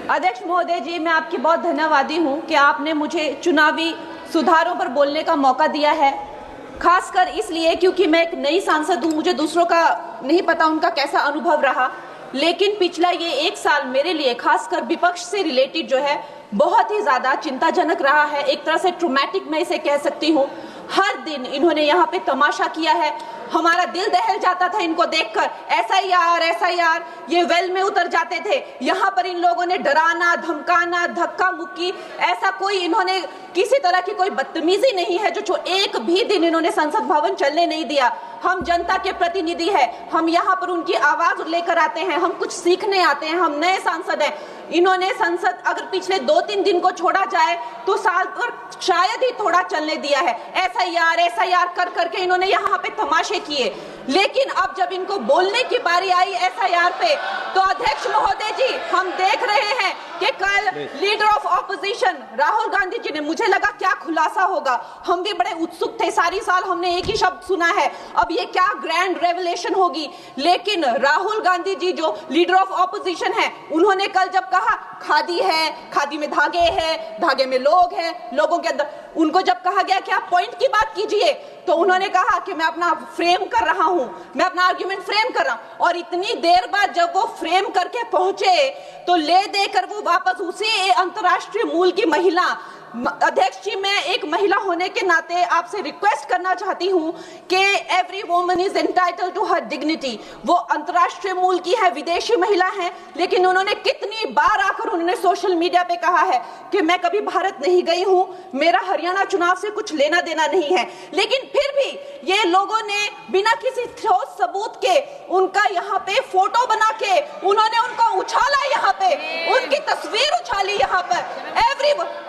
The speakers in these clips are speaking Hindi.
अध्यक्ष महोदय जी, मैं आपकी बहुत धन्यवादी हूं कि आपने मुझे चुनावी सुधारों पर बोलने का मौका दिया है, खासकर इसलिए क्योंकि मैं एक नई सांसद हूं, मुझे दूसरों का नहीं पता उनका कैसा अनुभव रहा, लेकिन पिछला ये 1 साल मेरे लिए खासकर विपक्ष से रिलेटेड जो है बहुत ही ज्यादा चिंताजनक रहा है। एक तरह से ट्रॉमेटिक मैं इसे कह सकती हूँ। हर दिन इन्होंने यहाँ पे तमाशा किया है, हमारा दिल दहल जाता था इनको देखकर। एसआईआर ये वेल में उतर जाते थे। यहाँ पर इन लोगों ने डराना, धमकाना, धक्का मुक्की, ऐसा कोई इन्होंने किसी तरह की कोई बदतमीजी नहीं है जो एक भी दिन इन्होंने संसद भवन चलने नहीं दिया। हम जनता के प्रतिनिधि हैं, हम यहाँ पर उनकी आवाज लेकर आते हैं, हम कुछ सीखने आते हैं, हम नए सांसद हैं। इन्होंने संसद अगर पिछले 2-3 दिन को छोड़ा जाए तो साल पर शायद ही थोड़ा चलने दिया है। एसआईआर कर करके इन्होंने यहाँ पे तमाशे किए, लेकिन अब जब इनको बोलने की बारी आई एसआईआर पे, तो अध्यक्ष महोदय जी हम देख रहे हैं कि कल leader of opposition Rahul Gandhi ji ने, मुझे लगा क्या खुलासा होगा, हम भी बड़े उत्सुक थे, सारी साल हमने एक ही शब्द सुना है, अब ये क्या ग्रैंड रेवलेशन होगी। लेकिन राहुल गांधी जी जो लीडर ऑफ ऑपोजिशन है, उन्होंने कल जब कहा खादी है, खादी में धागे हैं, धागे में लोग हैं, लोगों के अंदर, उनको जब कहा गया कि आप पॉइंट की बात कीजिए, तो उन्होंने कहा कि मैं अपना फ्रेम कर रहा हूं, मैं अपना आर्ग्यूमेंट फ्रेम कर रहा हूं। और इतनी देर बाद जब वो फ्रेम करके पहुंचे तो ले देकर वो वापस उसी अंतर्राष्ट्रीय मूल की महिला, अध्यक्ष जी मैं एक महिला होने के नाते आपसे रिक्वेस्ट करना चाहती हूं कि every woman is entitled to her dignity. वो अंतर्राष्ट्रीय मूल की है, विदेशी महिला है, लेकिन उन्होंने कितनी बार आकर उन्होंने सोशल मीडिया पे कहा है कि मैं कभी भारत नहीं गई हूं, मेरा हरियाणा चुनाव से कुछ लेना देना नहीं है। लेकिन फिर भी ये लोगों ने बिना किसी ठोस सबूत के उनका यहाँ पे फोटो बना के उन्होंने उनको उछाला, यहाँ पे उनकी तस्वीर उछाली यहाँ पर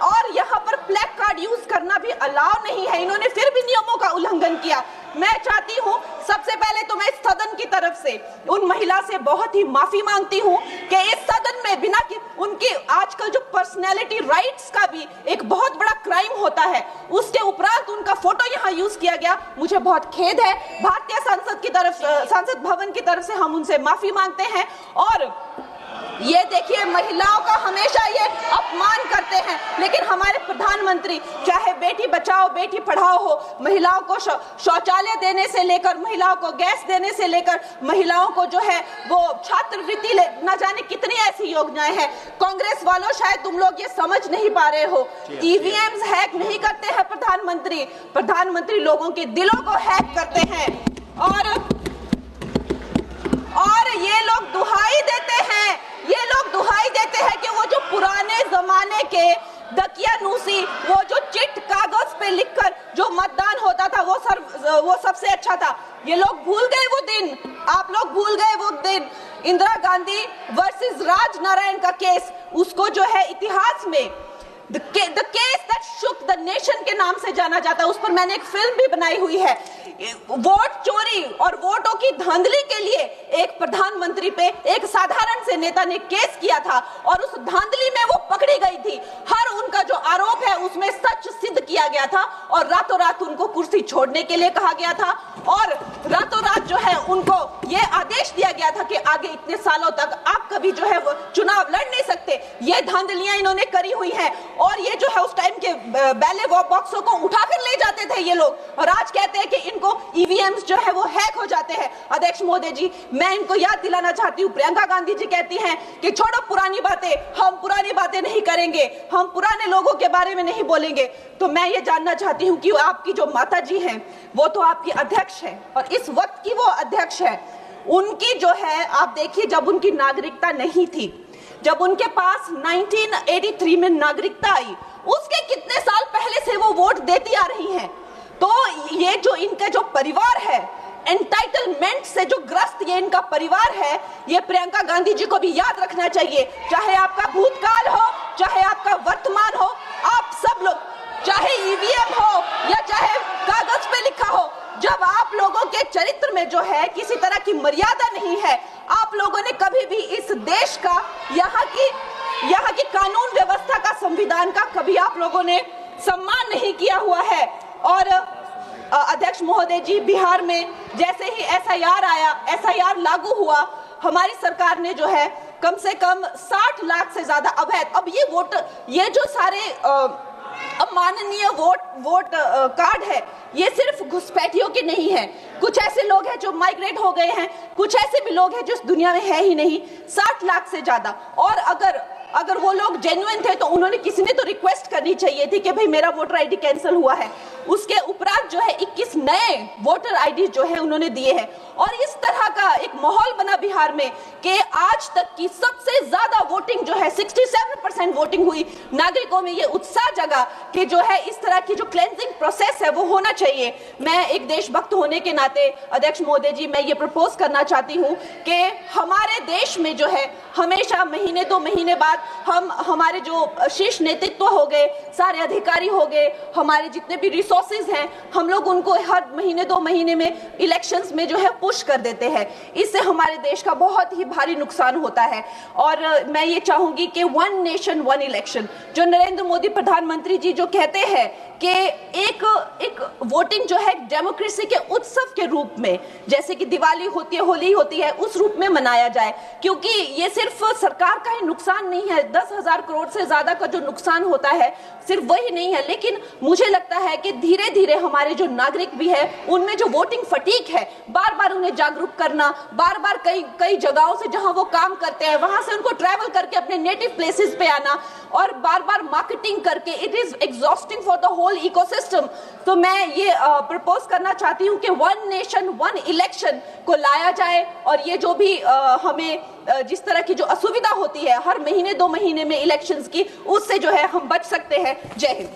और यहाँ पर प्लेक कार्ड यूज करना भी अलाउ नहीं है। इन्होंने फिर भी नियमों का उल्लंघन किया। मैं चाहती हूँ सबसे पहले तो मैं इस सदन की तरफ से उन महिला से बहुत ही माफी मांगती हूँ कि इस सदन में बिना कि उनकी आजकल जो पर्सनैलिटी राइट्स का भी एक बहुत बड़ा क्राइम होता है, उसके उपरांत उनका फोटो यहाँ यूज किया गया, मुझे बहुत खेद है। भारतीय संसद भवन की तरफ से हम उनसे माफी मांगते हैं। और ये देखिए महिलाओं का हमेशा ये अपमान करते हैं, लेकिन हमारे प्रधानमंत्री चाहे बेटी बचाओ बेटी पढ़ाओ हो, महिलाओं को शौचालय देने से लेकर, महिलाओं को गैस देने से लेकर, महिलाओं को जो है वो छात्रवृत्ति न जाने कितनी ऐसी योजनाएं हैं। कांग्रेस वालों शायद तुम लोग ये समझ नहीं पा रहे हो, ईवीएम्स हैक नहीं करते हैं प्रधानमंत्री लोगों के दिलों को हैक करते हैं। और ये लोग दुहाई देते हैं कि वो जो पुराने जमाने के दकियानूसी, वो जो चिट कागज पे लिखकर जो मतदान होता था वो सबसे अच्छा था। ये लोग भूल गए वो दिन, आप लोग भूल गए वो दिन। इंदिरा गांधी वर्सेस राज नारायण का केस, उसको जो है इतिहास में The case that shook the nation के नाम से जाना जाता है। उस पर मैंने एक फिल्म भी बनाई हुई है। वोट चोरी और वोटों की धांधली के लिए एक प्रधानमंत्री पे एक साधारण से नेता ने केस किया था और उस धांधली में वो पकड़ी गई थी। हर उनका जो आरोप है उसमें सच सिद्ध किया गया था और रातों रात उनको कुर्सी छोड़ने के लिए कहा गया था और रातों रात जो है उनको ये आदेश दिया गया था कि आगे इतने सालों तक आप कभी जो है वो चुनाव लड़ नहीं सकते। ये धांधलियां इन्होंने करी हुई हैं और ये जो है उस टाइम के बैलेट बॉक्सों को उठाकर ले जाते थे ये लोग, और आज कहते हैं कि इनको ईवीएम्स जो है वो हैक हो जाते हैं। अध्यक्ष महोदय जी मैं इनको याद दिलाना चाहती हूँ, प्रियंका गांधी जी कहती हैं कि छोड़ो पुरानी बातें, हम पुरानी बातें नहीं करेंगे, हम पुराने लोगों के बारे में नहीं बोलेंगे। तो मैं ये जानना चाहती हूँ कि आपकी जो माता जी हैं वो तो आपकी अध्यक्ष है और इस वक्त की वो अध्यक्ष है, उनकी जो है आप देखिए जब उनकी नागरिकता नहीं थी, जब उनके पास 1983 में नागरिकता आई, उसके कितने साल पहले से वो वोट देती आ रही हैं। तो ये जो इनका जो परिवार है, एंटाइटलमेंट से जो ग्रस्त ये इनका परिवार है, ये प्रियंका गांधी जी को भी याद रखना चाहिए। चाहे आपका भूतकाल हो, चाहे आपका वर्तमान हो, आप सब लोग, चाहे ईवीएम हो या चाहे कागज पे लिखा हो, जब आप लोगों के चरित्र में जो है किसी तरह की मर्यादा नहीं है, आप लोगों ने कभी भी इस देश का, यहाँ की कानून व्यवस्था का, संविधान का कभी आप लोगों ने सम्मान नहीं किया हुआ है। और अध्यक्ष महोदय जी बिहार में जैसे ही एसआईआर लागू हुआ, हमारी सरकार ने जो है कम से कम 60 लाख से ज्यादा अवैध। अब ये वोट, ये जो सारे अमाननीय वोट कार्ड है, ये सिर्फ घुसपैठियों के नहीं है। कुछ ऐसे लोग हैं जो माइग्रेट हो गए हैं, कुछ ऐसे भी लोग हैं जो इस दुनिया में है ही नहीं। 60 लाख से ज्यादा। और अगर वो लोग जेन्युइन थे तो उन्होंने, किसी ने तो रिक्वेस्ट करनी चाहिए थी कि भाई मेरा वोटर आईडी कैंसिल हुआ है। उसके उपरांत जो है 21 नए वोटर आईडी जो है उन्होंने दिए हैं। और इस तरह का एक माहौल बना बिहार में कि आज तक की सबसे ज्यादा वोटिंग जो है 67% वोटिंग हुई। नागरिकों में ये उत्साह जगा कि जो है इस तरह की जो क्लेंजिंग प्रोसेस है वो होना चाहिए। मैं एक देशभक्त होने के नाते अध्यक्ष महोदय जी, मैं ये प्रपोज करना चाहती हूँ कि हमारे देश में जो है हमेशा महीने 2 महीने बाद हमारे जो शीर्ष नेतृत्व हो गए, सारे अधिकारी हो गए, हमारे जितने भी रिसोर्सेज हैं, हम लोग उनको हर महीने 2 महीने में इलेक्शंस में जो है पुश कर देते हैं। इससे हमारे देश का बहुत ही भारी नुकसान होता है। और मैं ये चाहूंगी कि 1 नेशन 1 इलेक्शन, जो नरेंद्र मोदी प्रधानमंत्री जी जो कहते हैं कि एक वोटिंग जो है डेमोक्रेसी के उत्सव के रूप में, जैसे कि दिवाली होती है, होली होती है, उस रूप में मनाया जाए। क्योंकि ये सिर्फ सरकार का ही नुकसान नहीं है, 10,000 करोड़ से ज्यादा का जो नुकसान होता है सिर्फ वही नहीं है, लेकिन मुझे लगता है कि धीरे धीरे हमारे जो नागरिक भी है उनमें जो वोटिंग फटीक है, बार बार उन्हें जागरूक करना, बार बार कई जगहों से जहां वो काम करते हैं वहां से उनको ट्रैवल करके अपने नेटिव प्लेसेस पे आना और बार बार मार्केटिंग करके, it is exhausting for the whole ecosystem. तो मैं ये प्रपोज करना चाहती हूँ कि 1 नेशन 1 इलेक्शन को लाया जाए। और ये जो भी हमें जिस तरह की जो असुविधा होती है हर महीने 2 महीने में इलेक्शंस की, उससे जो है हम बच सकते हैं। जय हिंद।